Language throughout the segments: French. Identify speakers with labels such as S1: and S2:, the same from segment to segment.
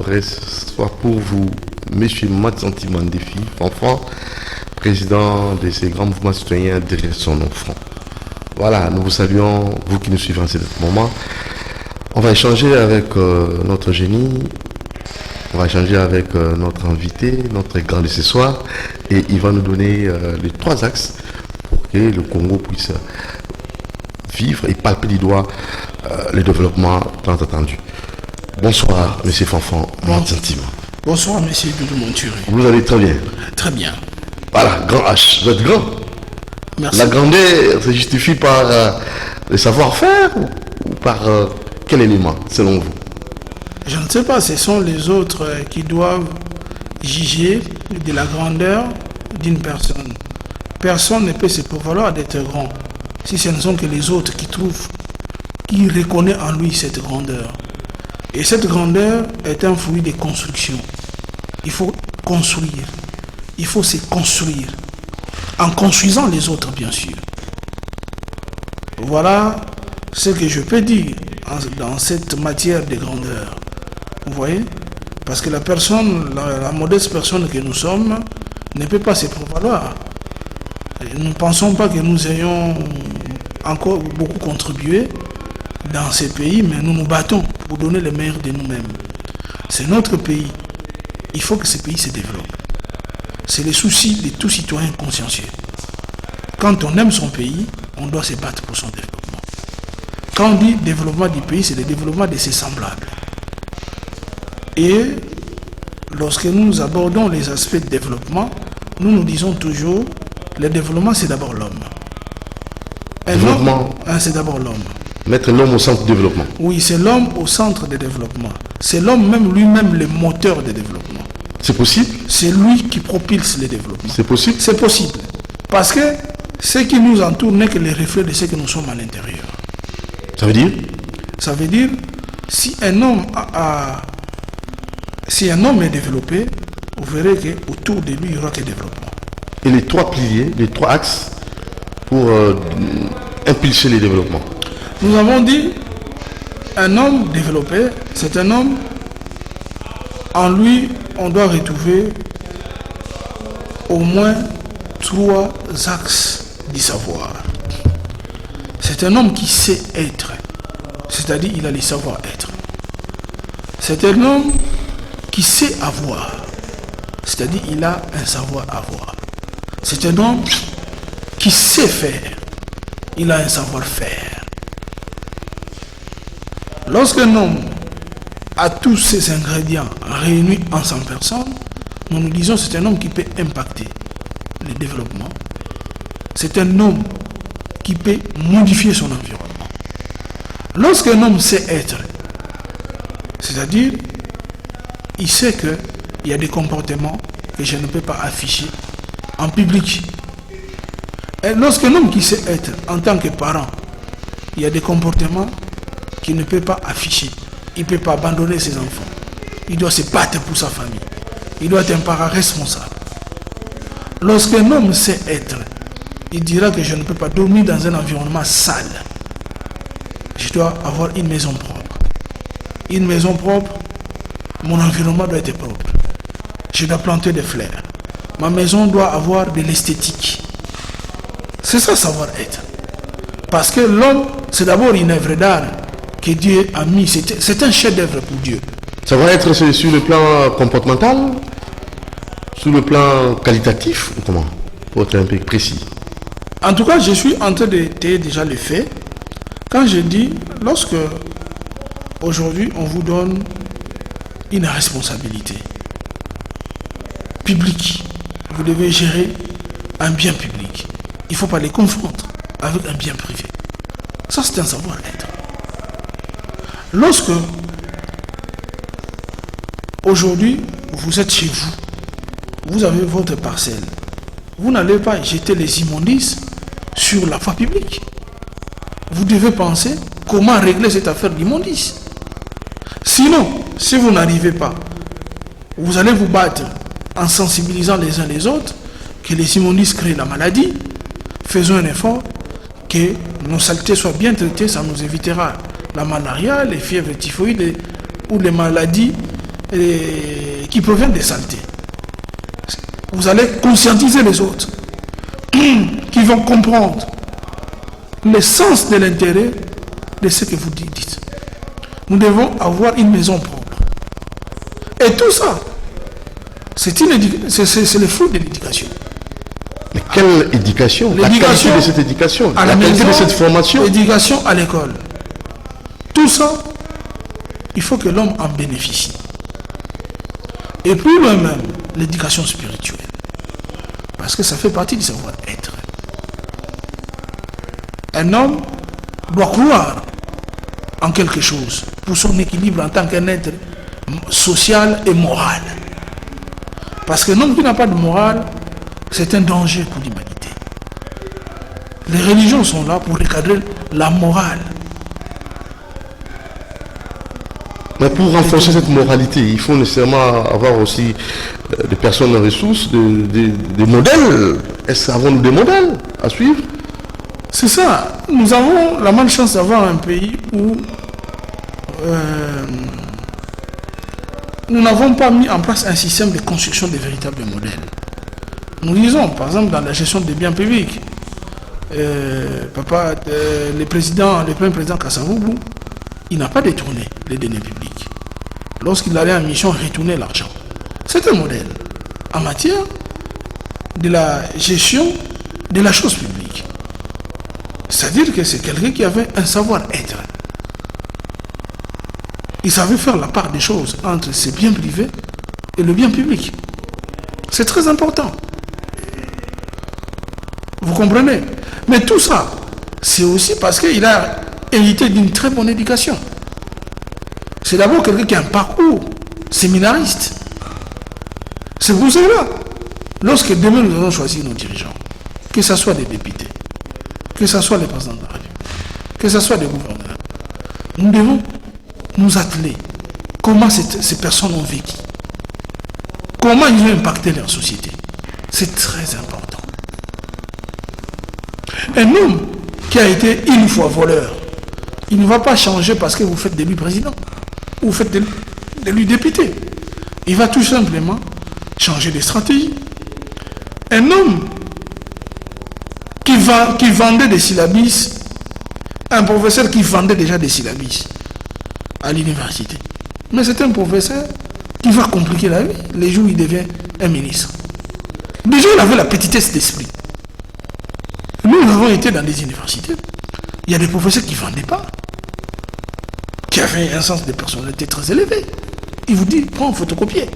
S1: reçoit pour vous M. Matsanti Mandéfi, enfant, président de ces grands mouvements citoyens derrière son enfant. Voilà, nous vous saluons, vous qui nous suivez en ce moment. On va échanger avec notre génie, on va échanger avec notre invité, notre grand de ce soir, et il va nous donner les 3 axes pour que le Congo puisse vivre et palper du doigt le développement tant attendu. Bonsoir, M. Fanfan Matsanti.
S2: Bonsoir, M. Doudou Monturé.
S1: Vous allez très bien.
S2: Très bien.
S1: Voilà, grand H, vous êtes grand.
S2: Merci.
S1: La grandeur se justifie par le savoir-faire ou par quel élément, selon vous?
S2: Je ne sais pas, ce sont les autres qui doivent juger de la grandeur d'une personne. Personne ne peut se prévaloir d'être grand si ce ne sont que les autres qui trouvent, qui reconnaissent en lui cette grandeur. Et cette grandeur est un fruit de construction. Il faut construire. Il faut se construire. En construisant les autres, bien sûr. Voilà ce que je peux dire dans cette matière de grandeur. Vous voyez? Parce que la personne, la modeste personne que nous sommes, ne peut pas se prévaloir. Nous ne pensons pas que nous ayons encore beaucoup contribué dans ces pays, mais nous nous battons pour donner le meilleur de nous-mêmes. C'est notre pays. Il faut que ce pays se développe. C'est le souci de tout citoyen consciencieux. Quand on aime son pays, on doit se battre pour son développement. Quand on dit développement du pays, c'est le développement de ses semblables. Et lorsque nous abordons les aspects de développement, nous disons toujours, le développement c'est d'abord l'homme.
S1: Développement,
S2: c'est d'abord l'homme.
S1: Mettre l'homme au centre du développement.
S2: Oui, c'est l'homme au centre du développement. C'est l'homme même lui-même le moteur du développement.
S1: C'est possible?
S2: C'est lui qui propulse le développement.
S1: C'est possible?
S2: C'est possible. Parce que ce qui nous entoure n'est que le reflet de ce que nous sommes à l'intérieur.
S1: Ça veut dire?
S2: Ça veut dire, si un homme est développé, vous verrez qu'autour de lui, il y aura que développement.
S1: Et les 3 piliers, les 3 axes pour impulser les développements?
S2: Nous avons dit, un homme développé, c'est un homme, en lui, on doit retrouver au moins 3 axes du savoir. C'est un homme qui sait être, c'est-à-dire il a le savoir-être. C'est un homme qui sait avoir, c'est-à-dire il a un savoir-avoir. C'est un homme qui sait faire, il a un savoir-faire. Lorsqu'un homme a tous ces ingrédients réunis en 100 personnes, nous disons que c'est un homme qui peut impacter le développement. C'est un homme qui peut modifier son environnement. Lorsqu'un homme sait être, c'est-à-dire, il sait qu'il y a des comportements que je ne peux pas afficher en public. Et lorsqu'un homme qui sait être en tant que parent, il y a des comportements qu'il ne peut pas afficher. Il ne peut pas abandonner ses enfants. Il doit se battre pour sa famille. Il doit être un parent responsable. Lorsqu'un homme sait être, il dira que je ne peux pas dormir dans un environnement sale. Je dois avoir une maison propre. Une maison propre, mon environnement doit être propre. Je dois planter des fleurs. Ma maison doit avoir de l'esthétique. C'est ça savoir-être. Parce que l'homme, c'est d'abord une œuvre d'art que Dieu a mis. C'est un chef-d'œuvre pour Dieu.
S1: Ça va être sur le plan comportemental, sur le plan qualitatif, ou comment? Pour être un peu précis.
S2: En tout cas, je suis en train de détailler déjà les faits. Quand je dis, lorsque aujourd'hui on vous donne une responsabilité publique, vous devez gérer un bien public. Il ne faut pas les confondre avec un bien privé. Ça, c'est un savoir-être. Lorsque aujourd'hui vous êtes chez vous, vous avez votre parcelle, vous n'allez pas jeter les immondices sur la voie publique. Vous devez penser comment régler cette affaire d'immondices. Sinon, si vous n'arrivez pas, vous allez vous battre en sensibilisant les uns les autres que les immondices créent la maladie. Faisons un effort que nos saletés soient bien traitées, ça nous évitera la malaria, les fièvres typhoïdes ou les maladies qui proviennent des saletés. Vous allez conscientiser les autres qui vont comprendre le sens de l'intérêt de ce que vous dites. Nous devons avoir une maison propre. Et tout ça, c'est le fruit de l'éducation.
S1: Mais quelle éducation? La qualité de cette éducation,
S2: à la
S1: qualité
S2: maison,
S1: de cette formation.
S2: l'éducation à l'école. Tout ça, il faut que l'homme en bénéficie. Et plus loin même, l'éducation spirituelle. Parce que ça fait partie du savoir-être. Un homme doit croire en quelque chose pour son équilibre en tant qu'un être social et moral. Parce que l'homme qui n'a pas de morale, c'est un danger pour l'humanité. Les religions sont là pour recadrer la morale.
S1: Mais pour renforcer cette moralité, il faut nécessairement avoir aussi des personnes en ressources, des modèles. Est-ce avons-nous des modèles à suivre?
S2: C'est ça. Nous avons la malchance d'avoir un pays où nous n'avons pas mis en place un système de construction de véritables modèles. Nous disons, par exemple, dans la gestion des biens publics, le premier président Kassavoubou, il n'a pas détourné les deniers publics. Lorsqu'il allait en mission, retourner l'argent. C'est un modèle en matière de la gestion de la chose publique. C'est-à-dire que c'est quelqu'un qui avait un savoir-être. Il savait faire la part des choses entre ses biens privés et le bien public. C'est très important. Vous comprenez? Mais tout ça, c'est aussi parce qu'il a hérité d'une très bonne éducation. C'est d'abord quelqu'un qui a un parcours séminariste. C'est pour cela, lorsque demain nous allons choisir nos dirigeants, que ce soit des députés, que ce soit les présidents de la République, que ce soit des gouverneurs, nous devons nous atteler comment ces personnes ont vécu, comment ils ont impacté leur société. C'est très important. Un homme qui a été une fois voleur, il ne va pas changer parce que vous faites de lui président, ou vous faites de lui député. Il va tout simplement changer de stratégie. Un homme qui vendait des syllabis, un professeur qui vendait déjà des syllabis à l'université. Mais c'est un professeur qui va compliquer la vie les jours où il devient un ministre. Déjà, il avait la petitesse d'esprit. Nous avons été dans des universités. Il y a des professeurs qui ne vendaient pas, qui avaient un sens de personnalité très élevé. Il vous dit, prends, photocopier.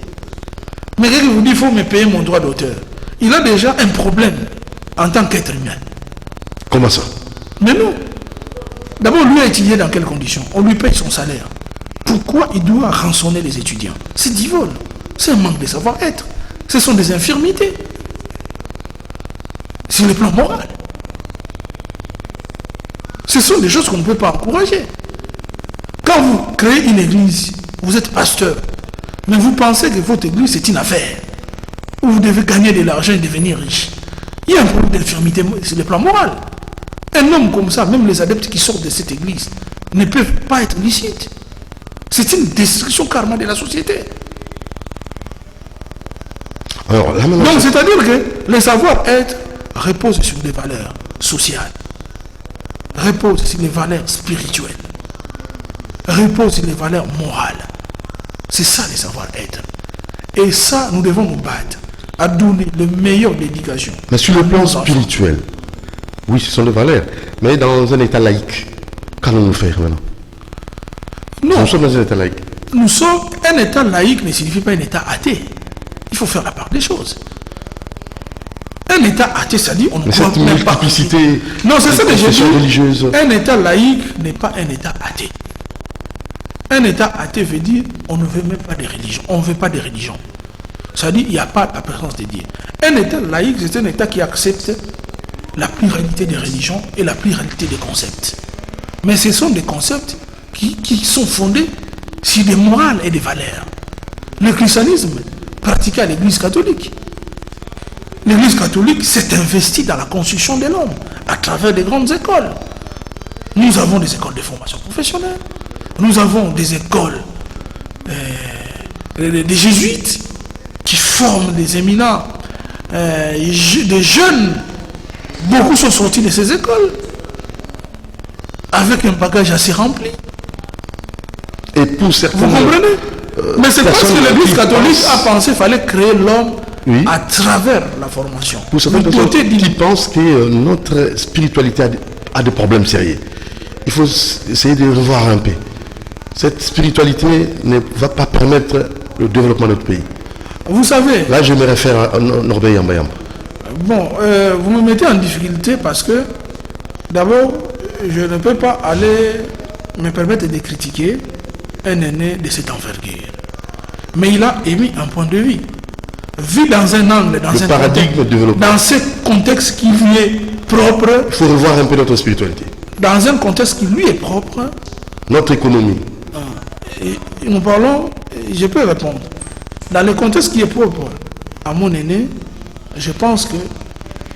S2: Mais quelqu'un vous dit, il faut me payer mon droit d'auteur. Il a déjà un problème en tant qu'être humain.
S1: Comment ça?
S2: Mais non. D'abord, lui a étudié dans quelles conditions? On lui paye son salaire. Pourquoi il doit rançonner les étudiants? C'est du vol. C'est un manque de savoir-être. Ce sont des infirmités. Sur le plan moral. Ce sont des choses qu'on ne peut pas encourager. Quand vous créez une église, vous êtes pasteur, mais vous pensez que votre église c'est une affaire où vous devez gagner de l'argent et devenir riche. Il y a un problème d'infirmité sur le plan moral. Un homme comme ça, même les adeptes qui sortent de cette église, ne peuvent pas être licites. C'est une destruction karma de la société.
S1: Alors, là,
S2: donc, c'est-à-dire que le savoir-être repose sur des valeurs sociales, repose sur les valeurs spirituelles, repose sur les valeurs morales. C'est ça le savoir-être. Et ça, nous devons nous battre à donner le meilleur d'éducation.
S1: Mais sur le plan spirituel, oui, ce sont des valeurs. Mais dans un état laïque, qu'allons-nous faire maintenant?
S2: Non.
S1: Nous sommes dans un état laïque.
S2: Nous sommes un état laïque ne signifie pas un état athée. Il faut faire la part des choses. Un état athée, ça dit on ne croit même pas. Non, c'est ça que j'ai dit. Un état laïque n'est pas un état athée. Un état athée veut dire on ne veut même pas de religion. On ne veut pas de religion. Ça dit il n'y a pas la présence de Dieu. Un état laïque, c'est un état qui accepte la pluralité des religions et la pluralité des concepts. Mais ce sont des concepts qui sont fondés sur des morales et des valeurs. Le christianisme pratiqué à l'église catholique. L'église catholique s'est investie dans la construction de l'homme à travers des grandes écoles. Nous avons des écoles de formation professionnelle. Nous avons des écoles des jésuites qui forment des éminents, des jeunes. Beaucoup sont sortis de ces écoles avec un bagage assez rempli.
S1: Et pour certains...
S2: Vous comprenez? Mais c'est parce que l'Église catholique a pensé qu'il fallait créer l'homme à travers la formation.
S1: Pour certaines personnes qui pensent que notre spiritualité a des problèmes sérieux, il faut essayer de revoir un peu. Cette spiritualité ne va pas permettre le développement de notre pays.
S2: Vous savez...
S1: Là, je me réfère à Norbert Yamba.
S2: Bon, vous me mettez en difficulté parce que, d'abord, je ne peux pas aller me permettre de critiquer un aîné de cette envergure. Mais il a émis un point de vue. Vu dans un angle, dans un
S1: paradigme développement.
S2: Dans ce contexte qui lui est propre.
S1: Il faut revoir un peu notre spiritualité.
S2: Dans un contexte qui lui est propre.
S1: Notre économie.
S2: Et nous parlons, je peux répondre. Dans le contexte qui est propre à mon aîné, je pense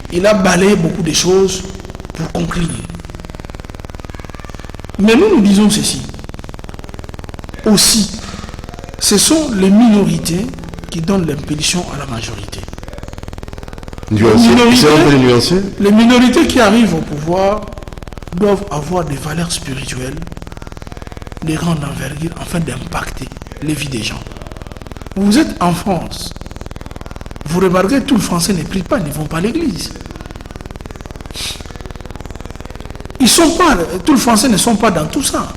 S2: qu'il a balayé beaucoup de choses pour conclure. Mais nous disons ceci. Aussi, ce sont les minorités qui donnent l'impulsion à la majorité. Les minorités qui arrivent au pouvoir doivent avoir des valeurs spirituelles de grande envergure afin d'impacter les vies des gens. Vous êtes en France. Vous remarquez, tous les Français ne prient pas, ils ne vont pas à l'église. Tous les Français ne sont pas dans tout ça.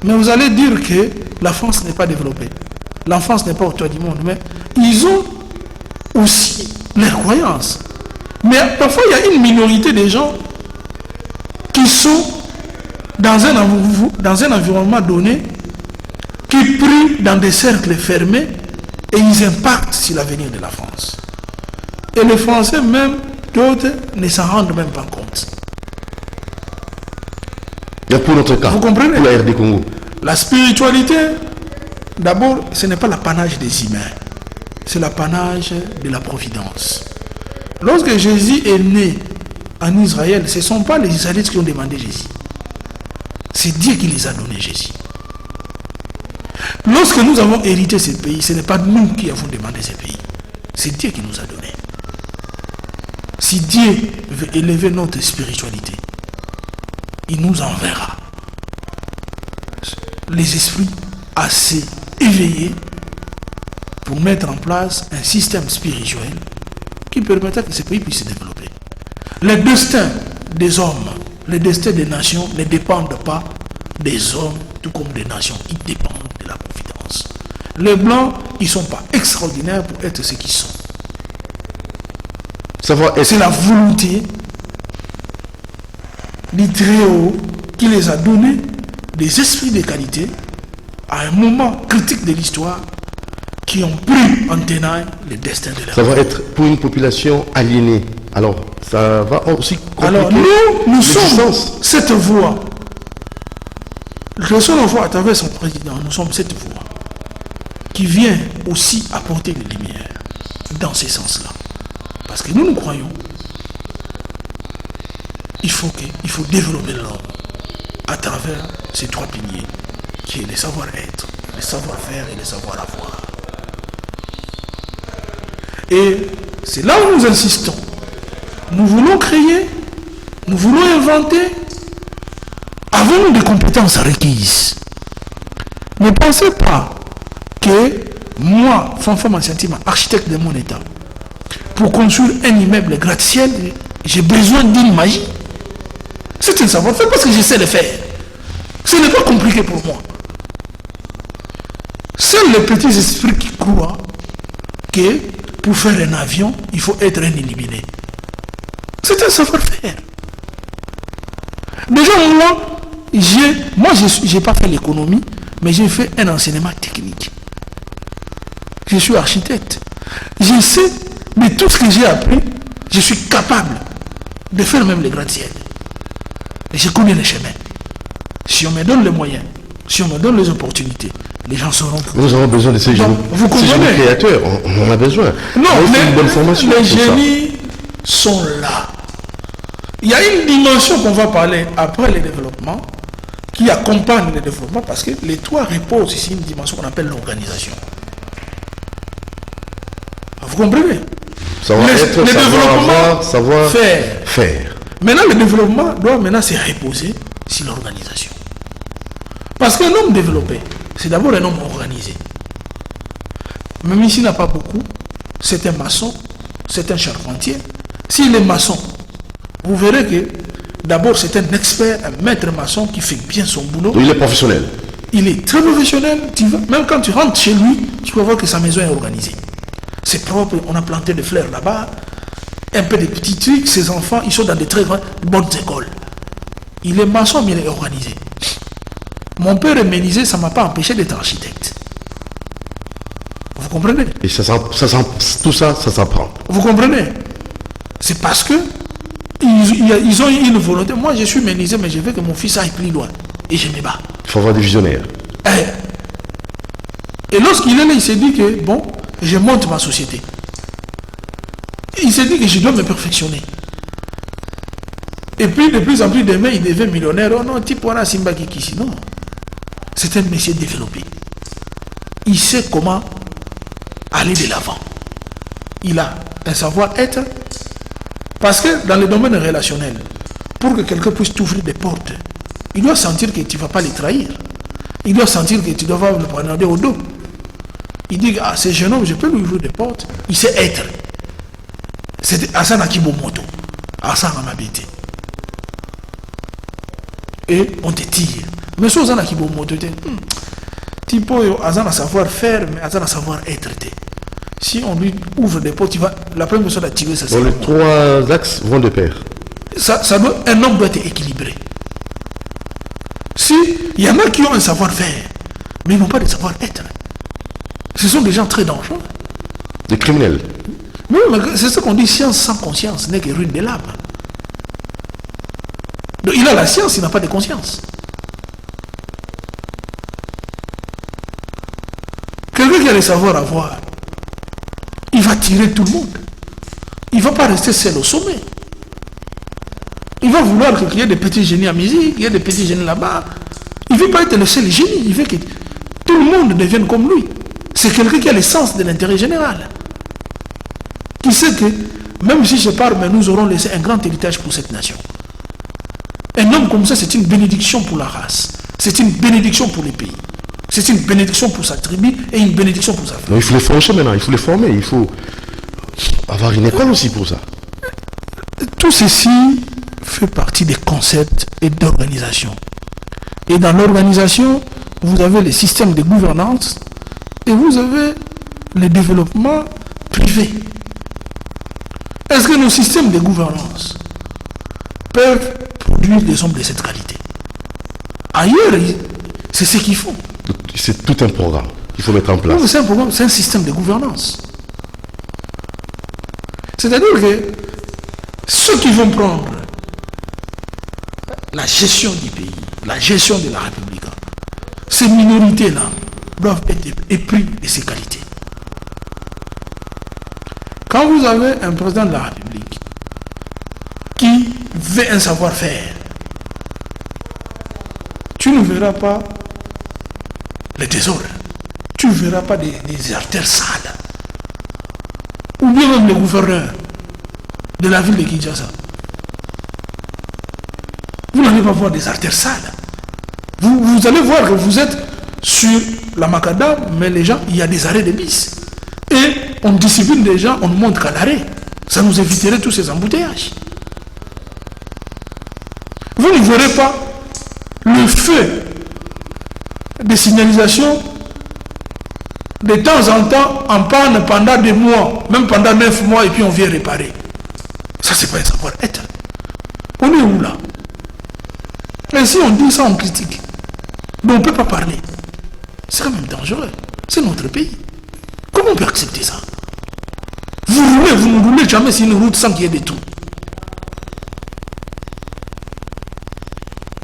S2: Mais vous allez dire que la France n'est pas développée. La France n'est pas au toit du monde. Mais ils ont aussi leurs croyances. Mais parfois, il y a une minorité de gens qui sont dans un environnement donné, qui prient dans des cercles fermés et ils impactent sur l'avenir de la France. Et les Français même, d'autres, ne s'en rendent même pas compte.
S1: Et pour notre cas,
S2: vous comprenez?
S1: Pour la RD Congo.
S2: La spiritualité, d'abord, ce n'est pas l'apanage des humains, c'est l'apanage de la providence. Lorsque Jésus est né en Israël, ce ne sont pas les Israélites qui ont demandé Jésus. C'est Dieu qui les a donné Jésus. Lorsque nous avons hérité ce pays, ce n'est pas nous qui avons demandé ce pays. C'est Dieu qui nous a donné. Si Dieu veut élever notre spiritualité, il nous enverra les esprits assez éveillés pour mettre en place un système spirituel qui permettra que ce pays puisse se développer. Le destin des hommes, le destin des nations ne dépendent pas des hommes, tout comme des nations, ils dépendent de la providence. Les Blancs, ils ne sont pas extraordinaires pour être ce qu'ils sont. C'est la volonté du Très-Haut qui les a donné des esprits de qualité à un moment critique de l'histoire qui ont pris en tenaille le destin de leur
S1: Ça va être pour une population aliénée. Alors, ça va aussi compliquer.
S2: Alors, nous sommes cette voix. Le seul voix à travers son président, nous sommes cette voix qui vient aussi apporter les lumières dans ce sens-là. Parce que nous croyons il faut développer l'homme à travers ces trois piliers qui est le savoir-être, le savoir-faire et le savoir-avoir. Et c'est là où nous insistons. Nous voulons créer, nous voulons inventer. Avons-nous des compétences requises? Ne pensez pas que moi, Fanfan Mansantima, architecte de mon état, pour construire un immeuble gratte-ciel, j'ai besoin d'une magie. C'est un savoir-faire parce que je sais le faire. Ce n'est pas compliqué pour moi. Seuls les petits esprits qui croient que pour faire un avion, il faut être un illuminé. C'est un savoir-faire. Déjà, moi, je n'ai pas fait l'économie, mais j'ai fait un enseignement technique. Je suis architecte. Je sais, mais tout ce que j'ai appris, je suis capable de faire même les gratte-ciel. Et je connais les chemins. Si on me donne les moyens, si on me donne les opportunités, les gens seront...
S1: Nous avons besoin de ces génies.
S2: Vous comprenez?
S1: Créateurs, on en a besoin.
S2: Non, mais
S1: une bonne formation,
S2: les génies sont là. Il y a une dimension qu'on va parler après le développement, qui accompagne le développement, parce que les trois reposent ici une dimension qu'on appelle l'organisation. comprenez?
S1: Savoir être,
S2: le
S1: savoir
S2: développement,
S1: avoir, savoir
S2: faire. Maintenant, le développement doit maintenant se reposer sur l'organisation. Parce qu'un homme développé, c'est d'abord un homme organisé. Même ici, il n'a pas beaucoup. C'est un maçon, c'est un charpentier. S'il est maçon, vous verrez que d'abord c'est un expert, un maître maçon qui fait bien son boulot.
S1: Donc, il est professionnel.
S2: Il est très professionnel. Même quand tu rentres chez lui, tu peux voir que sa maison est organisée. C'est propre, on a planté des fleurs là-bas, un peu de petits trucs. Ses enfants, ils sont dans des très bonnes écoles. Il est maçon, mais il est organisé. Mon père est menuisier, ça ne m'a pas empêché d'être architecte. Vous comprenez?
S1: Et tout ça, ça s'apprend.
S2: Vous comprenez? C'est parce que ils ont une volonté. Moi, je suis menuisier, mais je veux que mon fils aille plus loin. Et je me bats.
S1: Il faut avoir des visionnaires.
S2: Et lorsqu'il est là, il s'est dit que, bon, je monte ma société. Il s'est dit que je dois me perfectionner. Et puis, de plus en plus, demain, il devient millionnaire. Oh non, type voilà, Simba Kikisi. Non. C'est un monsieur développé. Il sait comment aller de l'avant. Il a un savoir-être. Parce que dans le domaine relationnel, pour que quelqu'un puisse t'ouvrir des portes, il doit sentir que tu ne vas pas les trahir. Il doit sentir que tu dois le poignarder au dos. Il dit, ah, ce jeune homme, je peux lui ouvrir des portes. Il sait être. C'est Hassan Akibomoto. Hassan Amabete. Et on te tire. Mais si Hassan Akibomoto, type Hassan a savoir-faire, mais Hassan a savoir-être. Si on lui ouvre des portes, la première chose à tirer, ça c'est.
S1: Les trois axes vont de pair.
S2: Un homme doit être équilibré. Si, il y en a qui ont un savoir-faire, mais ils n'ont pas de savoir-être. Ce sont des gens très dangereux.
S1: Des criminels.
S2: Mais c'est ce qu'on dit, science sans conscience n'est que ruine de l'âme. Donc il a la science, il n'a pas de conscience. Quelqu'un qui a le savoir-avoir, il va tirer tout le monde. Il ne va pas rester seul au sommet. Il va vouloir qu'il y ait des petits génies en musique, il y ait des petits génies là-bas. Il ne veut pas être le seul génie, il veut que tout le monde devienne comme lui. C'est quelqu'un qui a le sens de l'intérêt général. Qui sait que, même si je pars, mais nous aurons laissé un grand héritage pour cette nation. Un homme comme ça, c'est une bénédiction pour la race. C'est une bénédiction pour les pays. C'est une bénédiction pour sa tribu et une bénédiction pour sa famille.
S1: Non, il faut les former maintenant, il faut les former, il faut avoir une école aussi pour ça.
S2: Tout ceci fait partie des concepts et d'organisation. Et dans l'organisation, vous avez les systèmes de gouvernance et vous avez le développement privé. Est-ce que nos systèmes de gouvernance peuvent produire des hommes de cette qualité? Ailleurs, c'est ce qu'ils font.
S1: C'est tout un programme qu'il faut mettre en place.
S2: Non, c'est un programme, c'est un système de gouvernance. C'est-à-dire que ceux qui vont prendre la gestion du pays, la gestion de la République, ces minorités-là doivent être épris de ces qualités. Quand vous avez un président de la République qui veut un savoir-faire, tu ne verras pas les désordres, tu ne verras pas des artères sales. Ou bien même le gouverneur de la ville de Kinshasa. Vous n'allez pas voir des artères sales. Vous allez voir que vous êtes sur la macadam, mais les gens, il y a des arrêts de bis. Et on discipline des gens, on ne montre qu'à l'arrêt. Ça nous éviterait tous ces embouteillages. Vous ne verrez pas le feu de signalisation de temps en temps en panne pendant des mois, même pendant 9 mois, et puis on vient réparer. Ça, c'est pas un savoir-être. On est où là? Et si on dit ça, on critique. Mais on ne peut pas parler. C'est quand même dangereux. C'est notre pays. Comment on peut accepter ça? Vous ne roulez jamais sur une route sans qu'il y ait des trous.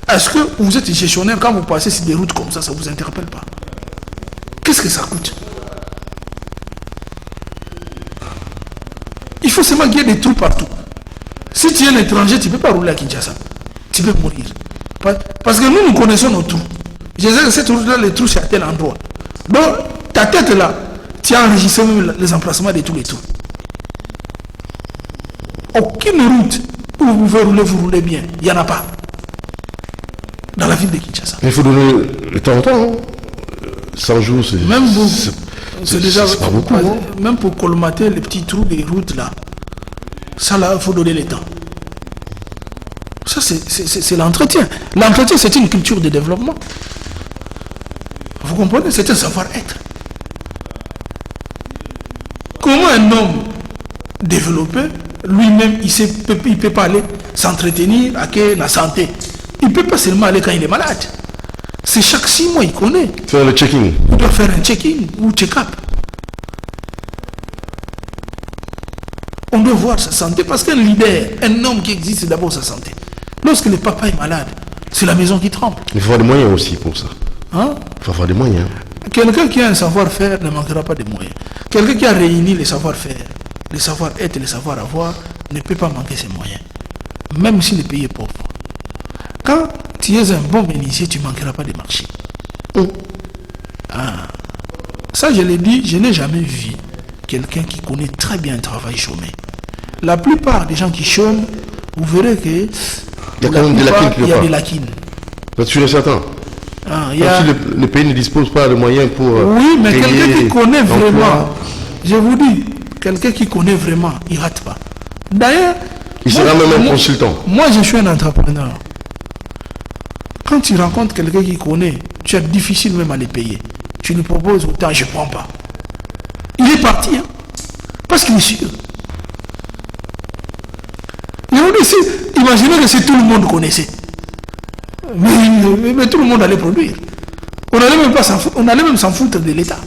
S2: Est-ce que vous êtes gestionnaire, quand vous passez sur des routes comme ça ne vous interpelle pas? Qu'est-ce que ça coûte? Il faut seulement qu'il y ait des trous partout. Si tu es un étranger, tu ne peux pas rouler à Kinshasa. Tu peux mourir. Parce que nous connaissons nos trous. Je sais que cette route-là, les trous, c'est à tel endroit. Donc, ta tête là, tu as enregistré même les emplacements de tous les trous. aucune route où vous pouvez rouler, vous roulez bien. Il n'y en a pas. Dans la ville de Kinshasa.
S1: Il faut donner le temps au temps. 100 jours, c'est...
S2: Même c'est déjà
S1: pas beaucoup. Hein.
S2: Même pour colmater les petits trous des routes là. Ça là, il faut donner le temps. Ça, c'est l'entretien. L'entretien, c'est une culture de développement. Vous comprenez? C'est un savoir-être. Comment un homme développé, lui-même, il ne peut pas aller s'entretenir avec la santé. Il ne peut pas seulement aller quand il est malade. C'est chaque 6 mois, il connaît.
S1: Faire le check-in.
S2: Il doit faire un check-in ou check-up. On doit voir sa santé parce qu'un leader, un homme qui existe, c'est d'abord sa santé. Lorsque le papa est malade, c'est la maison qui tremble.
S1: Il faut avoir des moyens aussi pour ça.
S2: Hein?
S1: Il faut avoir des moyens.
S2: Quelqu'un qui a un savoir-faire ne manquera pas de moyens. Quelqu'un qui a réuni les savoir-faire, les savoir-être et les savoir-avoir ne peut pas manquer ses moyens. Même si le pays est pauvre. Quand tu es un bon bénéficiaire, tu ne manqueras pas de marché. Ah. Ça, je l'ai dit, je n'ai jamais vu quelqu'un qui connaît très bien le travail chômé. La plupart des gens qui chôment, vous verrez que
S1: il y a quand même des lacunes.
S2: Il y a des lacunes.
S1: Là, tu es certain. Si le pays ne dispose pas de moyens pour...
S2: oui, mais quelqu'un qui connaît vraiment, je vous dis, quelqu'un qui connaît vraiment, il ne rate pas. D'ailleurs...
S1: Il sera même un consultant.
S2: Moi, je suis un entrepreneur. Quand tu rencontres quelqu'un qui connaît, tu es difficile même à les payer. Tu lui proposes autant, je ne prends pas. Il est parti, hein, parce qu'il est sûr. Imaginez que si tout le monde connaissait. Mais tout le monde allait produire. On allait même s'en foutre de l'État.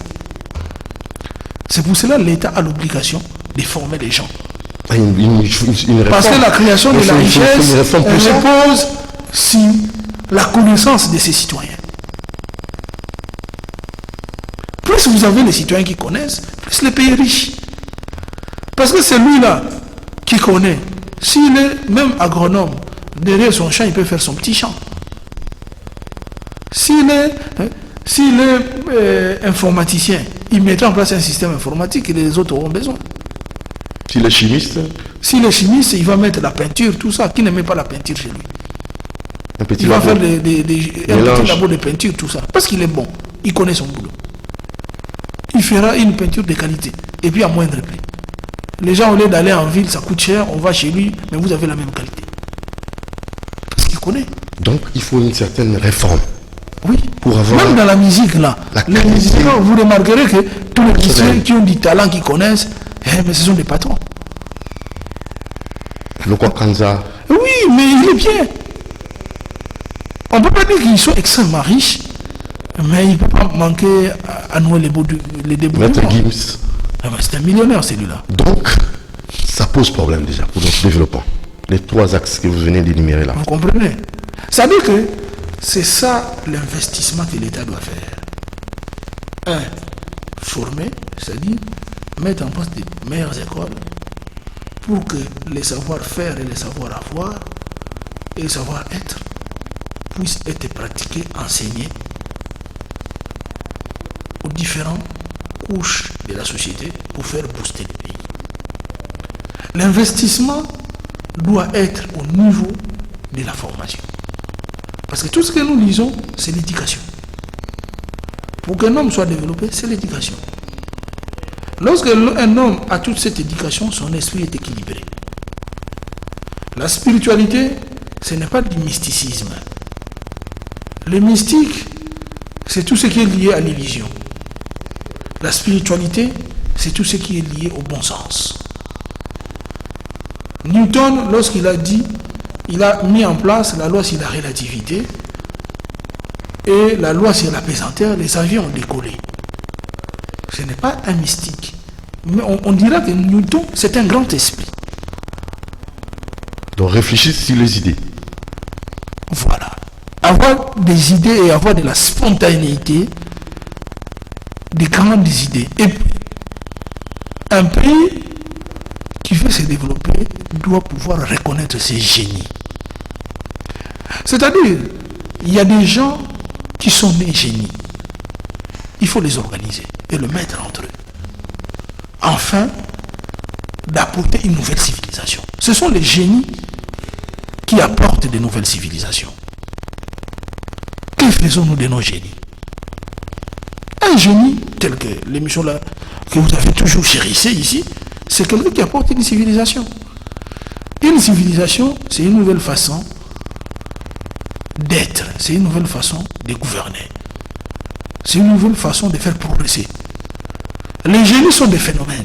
S2: C'est pour cela que l'État a l'obligation de former les gens. Parce que la création de la richesse repose sur la connaissance de ses citoyens. Plus vous avez les citoyens qui connaissent, plus le pays est riche. Parce que celui-là qui connaît, s'il est même agronome, derrière son champ, il peut faire son petit champ. S'il est informaticien, il mettra en place un système informatique et les autres auront besoin.
S1: S'il est chimiste,
S2: il va mettre la peinture, tout ça. Qui n'aime pas la peinture chez lui? Il va faire un petit labo de peinture, tout ça. Parce qu'il est bon. Il connaît son boulot. Il fera une peinture de qualité. Et puis à moindre prix. Les gens, au lieu d'aller en ville, ça coûte cher. On va chez lui, mais vous avez la même qualité. Parce qu'il connaît.
S1: Donc il faut une certaine réforme.
S2: Oui.
S1: Pour avoir
S2: même dans la musique, là. Les musiciens, vous remarquerez que tous les musiciens qui ont du talent, qui connaissent, mais ce sont des patrons.
S1: Le Kwakanza.
S2: Oui, mais il est bien. On ne peut pas dire qu'ils sont extrêmement riches, mais il ne peut pas manquer à nouer les déboulements.
S1: Maître Gims.
S2: C'est un millionnaire, celui-là.
S1: Donc, ça pose problème déjà pour notre développement. Les 3 axes que vous venez d'énumérer là.
S2: Vous comprenez? Ça veut dire que c'est ça l'investissement que l'État doit faire. Former, c'est-à-dire mettre en place des meilleures écoles pour que les savoir-faire et les savoir-avoir et les savoir-être puissent être pratiqués, enseignés aux différentes couches de la société pour faire booster le pays. L'investissement doit être au niveau de la formation. Parce que tout ce que nous lisons, c'est l'éducation. Pour qu'un homme soit développé, c'est l'éducation. Lorsque un homme a toute cette éducation, son esprit est équilibré. La spiritualité, ce n'est pas du mysticisme. Le mystique, c'est tout ce qui est lié à l'illusion. La spiritualité, c'est tout ce qui est lié au bon sens. Newton, lorsqu'il a dit, il a mis en place la loi sur la relativité et la loi sur la pesanteur, les avions ont décollé. Ce n'est pas un mystique. Mais on dira que Newton, c'est un grand esprit.
S1: Donc réfléchissez sur les idées.
S2: Voilà. Avoir des idées et avoir de la spontanéité, des grandes idées. Et puis, un pays qui veut se développer doit pouvoir reconnaître ses génies. C'est-à-dire, il y a des gens qui sont nés génies. Il faut les organiser et le mettre entre eux. Enfin, d'apporter une nouvelle civilisation. Ce sont les génies qui apportent de nouvelles civilisations. Que faisons-nous de nos génies? Un génie, tel que l'émission là, que vous avez toujours chérissé ici, c'est quelqu'un qui apporte une civilisation. Une civilisation, c'est une nouvelle façon d'être, c'est une nouvelle façon de gouverner. C'est une nouvelle façon de faire progresser. Les génies sont des phénomènes.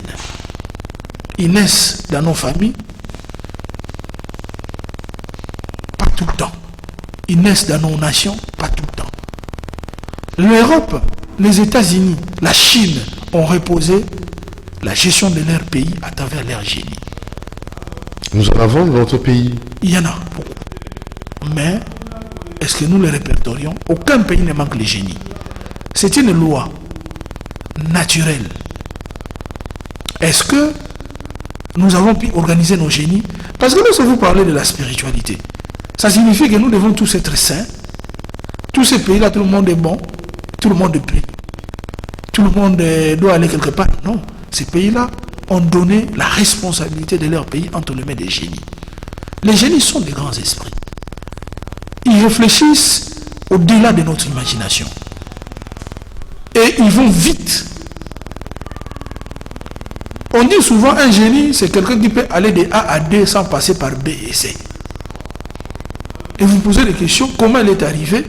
S2: Ils naissent dans nos familles, pas tout le temps. Ils naissent dans nos nations, pas tout le temps. L'Europe, les États-Unis, la Chine ont reposé la gestion de leur pays à travers leur génie.
S1: Nous en avons dans notre pays.
S2: Il y en a beaucoup. Mais, est-ce que nous les répertorions? Aucun pays ne manque les génies. C'est une loi naturelle. Est-ce que nous avons pu organiser nos génies? Parce que lorsque vous parlez de la spiritualité, ça signifie que nous devons tous être saints. Tous ces pays-là, tout le monde est bon, tout le monde prie, tout le monde doit aller quelque part. Non, ces pays-là ont donné la responsabilité de leur pays entre les mains des génies. Les génies sont des grands esprits. Ils réfléchissent au-delà de notre imagination. Et ils vont vite. On dit souvent un génie, c'est quelqu'un qui peut aller de A à D sans passer par B et C. Et vous posez des questions, comment il est arrivé?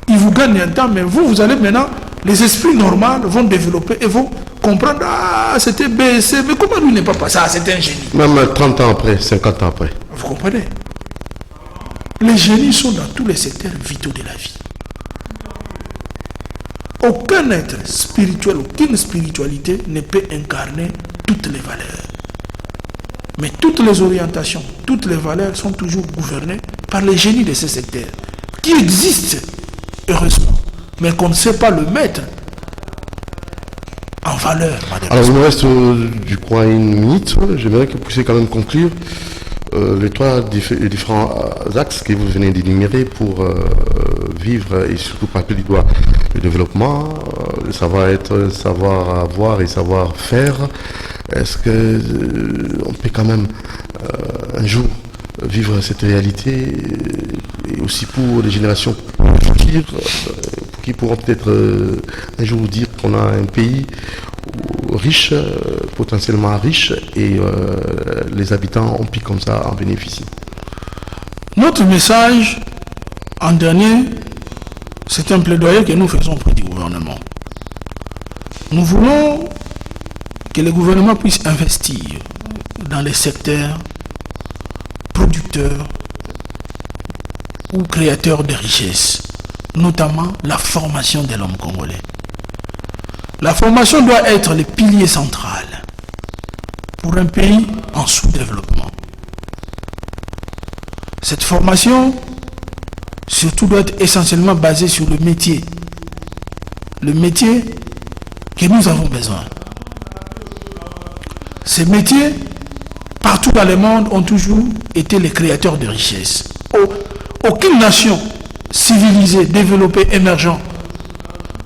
S2: Il vous gagne un temps, mais vous allez maintenant, les esprits normaux vont développer et vont comprendre, ah, c'était B et C, mais comment lui n'est pas passé? Ah, c'était un génie.
S1: Même 30 ans après, 50 ans après.
S2: Vous comprenez? Les génies sont dans tous les secteurs vitaux de la vie. Aucun être spirituel, aucune spiritualité ne peut incarner toutes les valeurs. Mais toutes les orientations, toutes les valeurs sont toujours gouvernées par les génies de ces secteurs, qui existent, heureusement, mais qu'on ne sait pas le mettre en valeur.
S1: Alors, il nous reste, je crois, une minute. J'aimerais que vous puissiez quand même conclure les différents axes que vous venez d'énumérer pour vivre et surtout parler du doigt le développement, le savoir-être, savoir-avoir et savoir-faire. Est-ce que on peut quand même un jour vivre cette réalité et aussi pour les générations futures qui pourront peut-être un jour dire qu'on a un pays riche, potentiellement riche, et les habitants ont pu comme ça en bénéficier.
S2: Notre message en dernier, c'est un plaidoyer que nous faisons auprès du gouvernement. Nous voulons que le gouvernement puisse investir dans les secteurs producteurs ou créateurs de richesses, notamment la formation de l'homme congolais. La formation doit être le pilier central pour un pays en sous-développement. Cette formation, surtout, doit être essentiellement basée sur le métier. Le métier que nous avons besoin. Ces métiers, partout dans le monde, ont toujours été les créateurs de richesses. Aucune nation civilisée, développée, émergente,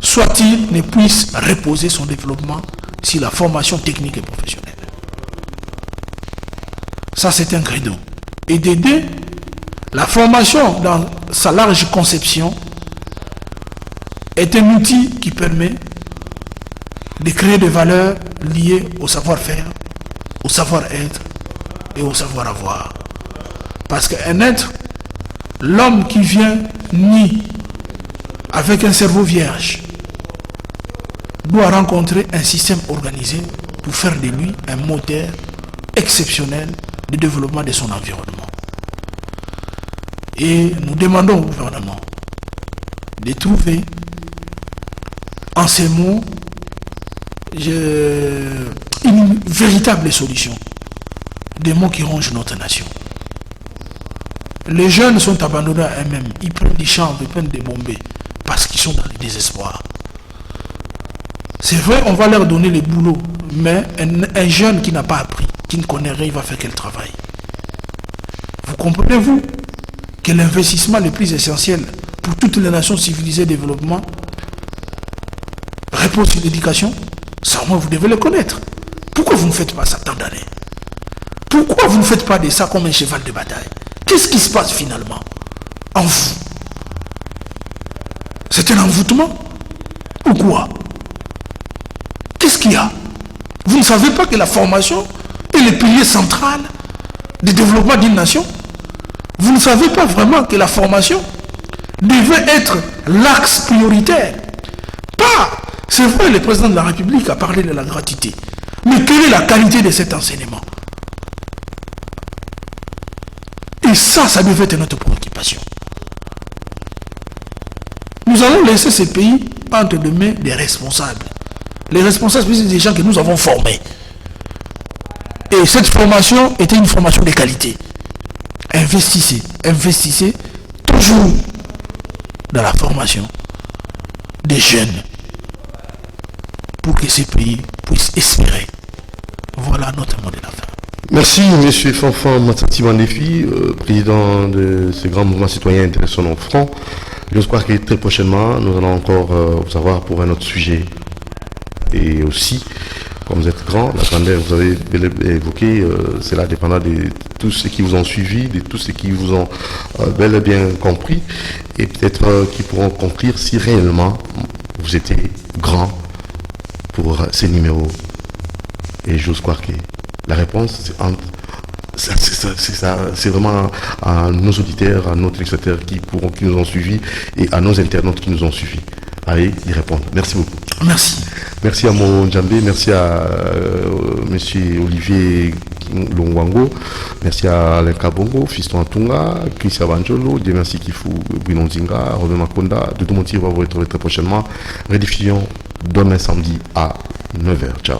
S2: soit-il, ne puisse reposer son développement sur la formation technique et professionnelle. Ça, c'est un credo. Et d'aider la formation dans sa large conception est un outil qui permet de créer des valeurs liées au savoir-faire, au savoir-être et au savoir-avoir. Parce qu'un être, l'homme qui vient ni avec un cerveau vierge, doit rencontrer un système organisé pour faire de lui un moteur exceptionnel de développement de son environnement. Et nous demandons au gouvernement de trouver en ces mots une véritable solution des maux qui rongent notre nation. Les jeunes sont abandonnés à eux-mêmes, ils prennent des chambres, ils prennent des bombes parce qu'ils sont dans le désespoir. C'est vrai, on va leur donner le boulot, mais un jeune qui n'a pas appris, qui ne connaît rien, il va faire quel travail? Vous comprenez-vous que l'investissement le plus essentiel pour toutes les nations civilisées de développement repose sur l'éducation? Ça, au moins, vous devez le connaître. Pourquoi vous ne faites pas ça tant d'années? Pourquoi vous ne faites pas de ça comme un cheval de bataille? Qu'est-ce qui se passe finalement en vous? C'est un envoûtement ou quoi? Qu'est-ce qu'il y a? Vous ne savez pas que la formation est le pilier central du développement d'une nation? Vous ne savez pas vraiment que la formation devait être l'axe prioritaire? Pas, c'est vrai, le président de la République a parlé de la gratuité. Mais quelle est la qualité de cet enseignement? Et ça devait être notre préoccupation. Nous allons laisser ces pays entre les mains des responsables. Les responsables, c'est des gens que nous avons formés. Et cette formation était une formation de qualité. Investissez toujours dans la formation des jeunes pour que ces pays puissent espérer. Voilà notre mot de la fin.
S1: Merci, M. Fanfan Matsanti Mandéfi, président de ce grand mouvement citoyen intéressant en franc. Je crois que très prochainement, nous allons encore vous avoir pour un autre sujet. Et aussi, comme vous êtes grand, la grandeur, vous avez évoqué, cela dépendra de tous ceux qui vous ont suivi, de tous ceux qui vous ont bel et bien compris, et peut-être qui pourront conclure si réellement vous étiez grand pour ces numéros. Et j'ose croire que la réponse, c'est vraiment à nos auditeurs, à nos téléspectateurs qui nous ont suivis et à nos internautes qui nous ont suivis. Allez y répondre. Merci beaucoup.
S2: Merci.
S1: Merci à mon Djambé, merci à M. Olivier Longwango, merci à Alain Kabongo, Fiston Atunga, Christian Banjolo, Dieu merci Kifou, Bouinonzinga, Robin Makonda. De tout mon tir, on va vous retrouver très prochainement. Rediffusion demain samedi à 9h. Ciao.